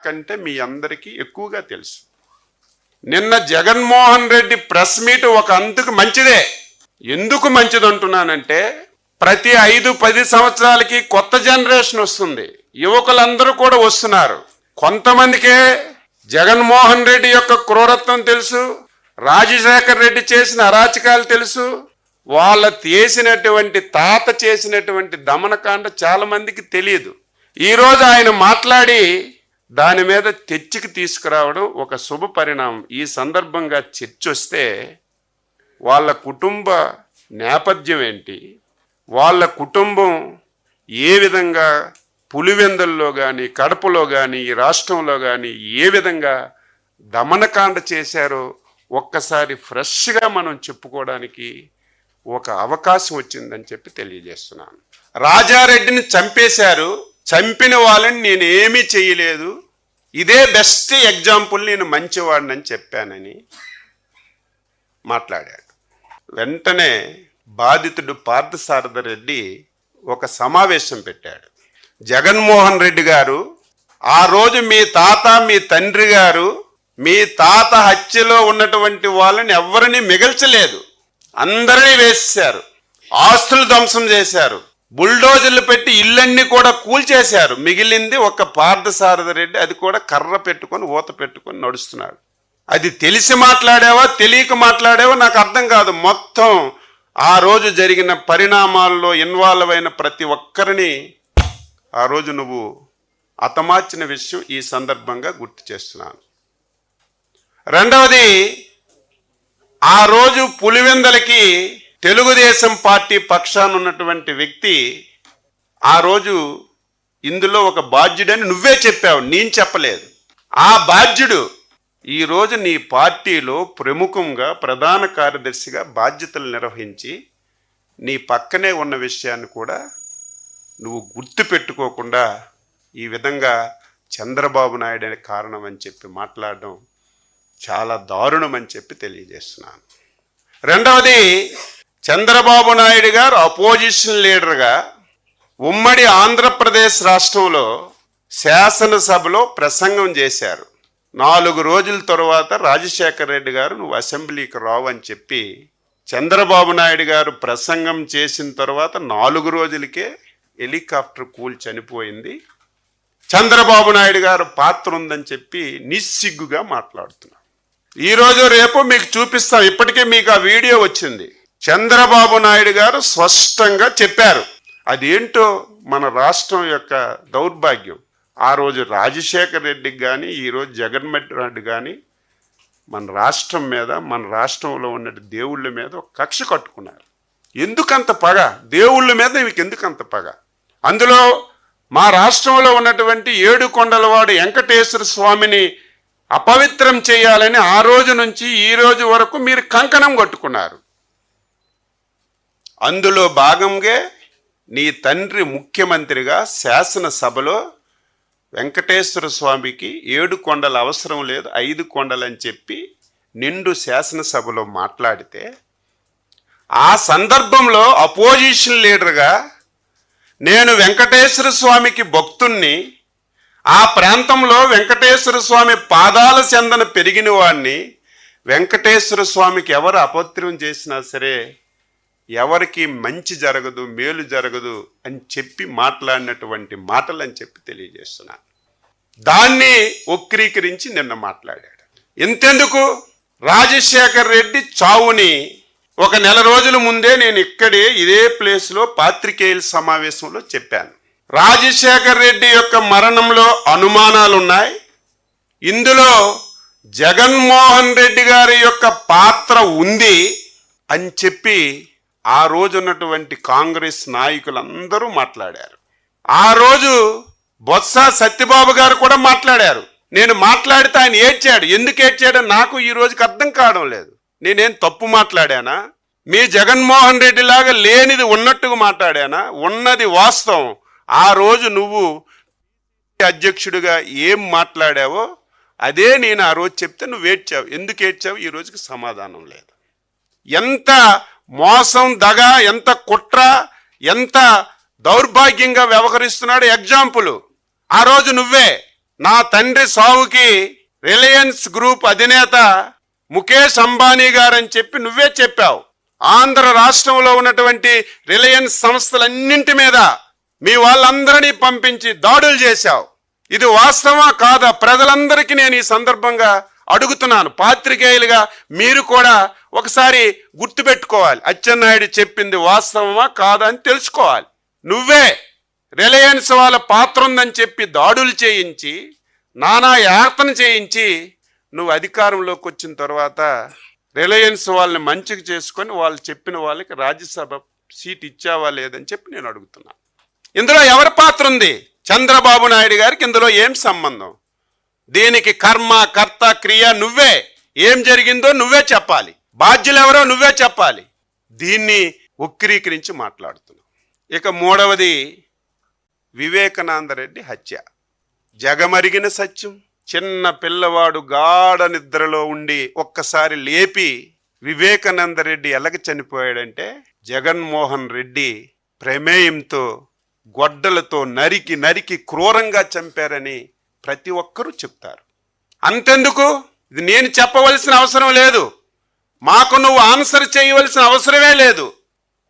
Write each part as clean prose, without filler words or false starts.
కంటే మీ అందరికీ ఎక్కువగా తెలుసు. నిన్న జగన్మోహన్ రెడ్డి ప్రెస్ మీట్ ఒక అందుకు మంచిదే. ఎందుకు మంచిది అంటున్నానంటే, ప్రతి 5-10 సంవత్సరాలకి కొత్త జనరేషన్ వస్తుంది, యువకులందరూ కూడా వస్తున్నారు. కొంతమందికే జగన్మోహన్ రెడ్డి యొక్క క్రూరత్వం తెలుసు, రాజశేఖర్ రెడ్డి చేసిన అరాచకాలు తెలుసు, వాళ్ళ చేసినటువంటి తాత చేసినటువంటి దమనకాండ చాలా మందికి తెలియదు. ఈరోజు ఆయన మాట్లాడి దాని మీద తెచ్చికి తీసుకురావడం ఒక శుభ పరిణామం. ఈ సందర్భంగా చర్చ వస్తే వాళ్ళ కుటుంబ నేపథ్యం ఏంటి, వాళ్ళ కుటుంబం ఏ విధంగా పులివెందుల్లో కానీ కడపలో కానీ ఈ రాష్ట్రంలో కానీ ఏ విధంగా దమనకాండ చేశారో ఒక్కసారి ఫ్రెష్గా మనం చెప్పుకోవడానికి ఒక అవకాశం వచ్చిందని చెప్పి తెలియజేస్తున్నాను. రాజారెడ్డిని చంపేశారు, చంపిన వాళ్ళని నేను ఏమీ చేయలేదు, ఇదే బెస్ట్ ఎగ్జాంపుల్, నేను మంచివాడినని చెప్పానని మాట్లాడాడు. వెంటనే బాధితుడు పార్థసారథి రెడ్డి ఒక సమావేశం పెట్టాడు. జగన్మోహన్ రెడ్డి గారు, ఆ రోజు మీ తాత మీ తండ్రి గారు మీ తాత హత్యలో ఉన్నటువంటి వాళ్ళని ఎవరిని మిగల్చలేదు, అందరినీ వేసేశారు, ఆస్తులు ధ్వంసం చేశారు, బుల్డోజర్లు పెట్టి ఇళ్ళన్నీ కూడా కూల్చేశారు. మిగిలింది ఒక పార్థసారథి రెడ్డి, అది కూడా కర్ర పెట్టుకొని ఊత పెట్టుకొని నడుస్తున్నాడు. అది తెలిసి మాట్లాడావా తెలియక మాట్లాడావా నాకు అర్థం కాదు. మొత్తం ఆ రోజు జరిగిన పరిణామాల్లో ఇన్వాల్వ్ అయిన ప్రతి ఒక్కరిని ఆ రోజు నువ్వు హతమార్చిన విషయం ఈ సందర్భంగా గుర్తు చేస్తున్నాను. రెండవది, ఆ రోజు పులివెందలకి తెలుగుదేశం పార్టీ పక్షాన ఉన్నటువంటి వ్యక్తి ఆ రోజు ఇందులో ఒక బాధ్యుడని నువ్వే చెప్పావు, నేను చెప్పలేదు. ఆ బాధ్యుడు ఈరోజు నీ పార్టీలో ప్రముఖంగా ప్రధాన కార్యదర్శిగా బాధ్యతలు నిర్వహించి నీ పక్కనే ఉన్న విషయాన్ని కూడా నువ్వు గుర్తు పెట్టుకోకుండా ఈ విధంగా చంద్రబాబు నాయుడు అనే కారణం అని చెప్పి మాట్లాడడం చాలా దారుణం అని చెప్పి తెలియజేస్తున్నాను. రెండవది, చంద్రబాబు నాయుడు గారు అపోజిషన్ లీడర్గా ఉమ్మడి ఆంధ్రప్రదేశ్ రాష్ట్రంలో శాసనసభలో ప్రసంగం చేశారు. 4 రోజుల తర్వాత రాజశేఖర్ రెడ్డి గారు నువ్వు అసెంబ్లీకి రావు అని చెప్పి చంద్రబాబు నాయుడు గారు ప్రసంగం చేసిన తర్వాత 4 రోజులకే హెలికాప్టర్ కూల్ చనిపోయింది. చంద్రబాబు నాయుడు గారు పాత్ర ఉందని చెప్పి నిస్సిగ్గుగా మాట్లాడుతున్నారు. ఈరోజు రేపు మీకు చూపిస్తాం, ఇప్పటికే మీకు ఆ వీడియో వచ్చింది. చంద్రబాబు నాయుడు గారు స్పష్టంగా చెప్పారు. అదేంటో మన రాష్ట్రం యొక్క దౌర్భాగ్యం. ఆ రోజు రాజశేఖర్ రెడ్డికి కానీ ఈరోజు జగన్మోహన్ రెడ్డి కానీ మన రాష్ట్రం మీద, మన రాష్ట్రంలో ఉన్న దేవుళ్ళ మీద ఒక కక్ష కట్టుకున్నారు. ఎందుకంత పగ దేవుళ్ళ మీద? మీకు ఎందుకంత పగ? అందులో మా రాష్ట్రంలో ఉన్నటువంటి 7 కొండలవాడు వెంకటేశ్వర స్వామిని అపవిత్రం చేయాలని ఆ రోజు నుంచి ఈ రోజు వరకు మీరు కంకణం కట్టుకున్నారు. అందులో భాగంగా నీ తండ్రి ముఖ్యమంత్రిగా శాసనసభలో వెంకటేశ్వర స్వామికి 7 కొండల అవసరం లేదు, 5 కొండలు అని చెప్పి నిండు శాసనసభలో మాట్లాడితే, ఆ సందర్భంలో అపోజిషన్ లీడర్గా నేను వెంకటేశ్వర స్వామికి భక్తుణ్ణి, ఆ ప్రాంతంలో వెంకటేశ్వర స్వామి పాదాల చెందన పెరిగిన వాడిని, వెంకటేశ్వర స్వామికి ఎవరు అపవిత్రం చేసినా సరే ఎవరికి మంచి జరగదు, మేలు జరగదు అని చెప్పి మాట్లాడినటువంటి మాటలు అని చెప్పి తెలియజేస్తున్నాను. దాన్ని వక్రీకరించి నిన్న మాట్లాడాడు. ఇంతెందుకు, రాజశేఖర్ రెడ్డి చావుని ఒక నెల రోజుల ముందే నేను ఇదే ప్లేస్లో పాత్రికేయుల సమావేశంలో చెప్పాను. రాజశేఖర్ రెడ్డి యొక్క మరణంలో అనుమానాలున్నాయి, ఇందులో జగన్మోహన్ రెడ్డి గారి యొక్క పాత్ర ఉంది అని చెప్పి ఆ రోజు ఉన్నటువంటి కాంగ్రెస్ నాయకులందరూ మాట్లాడారు. ఆ రోజు బొత్స సత్యబాబు గారు కూడా మాట్లాడారు. నేను మాట్లాడితే ఆయన ఏడ్చాడు. ఎందుకు ఏడ్చాడో నాకు ఈ రోజుకి అర్థం కావడం లేదు. నేనేం తప్పు మాట్లాడానా? మీ జగన్మోహన్ రెడ్డి లాగా లేనిది ఉన్నట్టుగా మాట్లాడానా? ఉన్నది వాస్తవం. ఆ రోజు నువ్వు అధ్యక్షుడిగా ఏం మాట్లాడావో అదే నేను ఆ రోజు చెప్తే నువ్వు ఏడ్చావు. ఎందుకు ఏడ్చావు? ఈ రోజుకి సమాధానం లేదు. ఎంత మోసం, దగ, ఎంత కుట్ర, ఎంత దౌర్భాగ్యంగా వ్యవహరిస్తున్నాడు ఎగ్జాంపుల్ ఆ రోజు నువ్వే. నా తండ్రి సావుకి రిలయన్స్ గ్రూప్ అధినేత ముఖేష్ అంబానీ గారని చెప్పి నువ్వే చెప్పావు. ఆంధ్ర రాష్ట్రంలో ఉన్నటువంటి రిలయన్స్ సంస్థలన్నింటి మీద మీ వాళ్ళందరినీ పంపించి దాడులు చేశావు. ఇది వాస్తవమా కాదా? ప్రజలందరికీ నేను ఈ సందర్భంగా అడుగుతున్నాను. పాత్రికేయులుగా మీరు కూడా ఒకసారి గుర్తుపెట్టుకోవాలి. అచ్చెన్నాయుడు చెప్పింది వాస్తవమా కాదా అని తెలుసుకోవాలి. నువ్వే రిలయన్స్ వాళ్ళ పాత్ర ఉందని చెప్పి దాడులు చేయించి నానా యాతన చేయించి నువ్వు అధికారంలోకి వచ్చిన తర్వాత రిలయన్స్ వాళ్ళని మంచిగా చేసుకొని వాళ్ళు చెప్పిన వాళ్ళకి రాజ్యసభ సీట్ ఇచ్చావా లేదని చెప్పి నేను అడుగుతున్నాను. ఇందులో ఎవరి పాత్ర ఉంది? చంద్రబాబు నాయుడు గారికి ఇందులో ఏం సంబంధం? దీనికి కర్మ కర్త క్రియ నువ్వే. ఏం జరిగిందో నువ్వే చెప్పాలి. బాధ్యులు ఎవరో నువ్వే చెప్పాలి. దీన్ని వక్రీకరించి మాట్లాడుతున్నావు. ఇక మూడవది వివేకానంద రెడ్డి హత్య. జగమరిగిన సత్యం. చిన్న పిల్లవాడు గాఢ నిద్రలో ఉండి ఒక్కసారి లేపి వివేకానంద రెడ్డి ఎలాగ చనిపోయాడంటే జగన్మోహన్ రెడ్డి ప్రమేయంతో గొడ్డలతో నరికి నరికి క్రూరంగా చంపారని ప్రతి ఒక్కరూ చెప్తారు. అంతెందుకు, ఇది నేను చెప్పవలసిన అవసరం లేదు. మాకు నువ్వు ఆన్సర్ చేయవలసిన అవసరమే లేదు.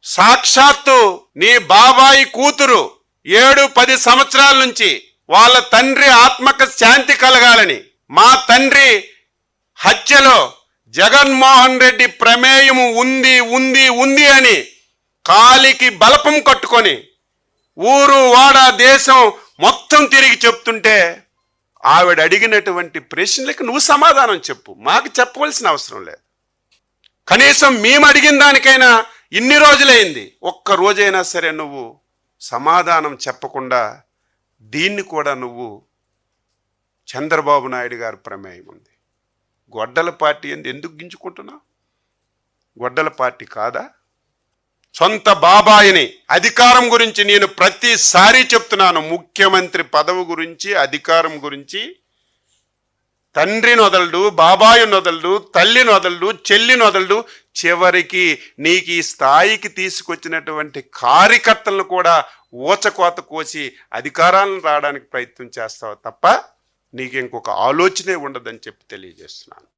సాక్షాత్తు నీ బాబాయి కూతురు 7-10 సంవత్సరాల నుంచి వాళ్ళ తండ్రి ఆత్మక శాంతి కలగాలని, మా తండ్రి హత్యలో జగన్మోహన్ రెడ్డి ప్రమేయము ఉంది ఉంది ఉంది అని కాలికి బలపం కట్టుకొని ఊరు వాడ దేశం మొత్తం తిరిగి చెప్తుంటే ఆవిడ అడిగినటువంటి ప్రశ్నలకు నువ్వు సమాధానం చెప్పు. మాకు చెప్పవలసిన అవసరం లేదు. కనీసం మేము అడిగిన దానికైనా ఇన్ని రోజులైంది, ఒక్క రోజైనా సరే నువ్వు సమాధానం చెప్పకుండా దీన్ని కూడా నువ్వు చంద్రబాబు నాయుడు గారి ప్రమేయం ఉంది, గొడ్డల పార్టీ ఎందుకు గింజుకుంటున్నావు? గొడ్డల పార్టీ కాదా? సొంత బాబాయిని అధికారం గురించి నేను ప్రతిసారి చెప్తున్నాను. ముఖ్యమంత్రి పదవి గురించి, అధికారం గురించి తండ్రిని వదలడు, బాబాయిని వదలడు, తల్లిని వదలడు, చెల్లిని వదలడు. చివరికి నీకు ఈ స్థాయికి తీసుకొచ్చినటువంటి కార్యకర్తలను కూడా ఊచకోత కోసి అధికారాలను రావడానికి ప్రయత్నం చేస్తావు తప్ప నీకు ఇంకొక ఆలోచనే ఉండదని చెప్పి తెలియజేస్తున్నాను.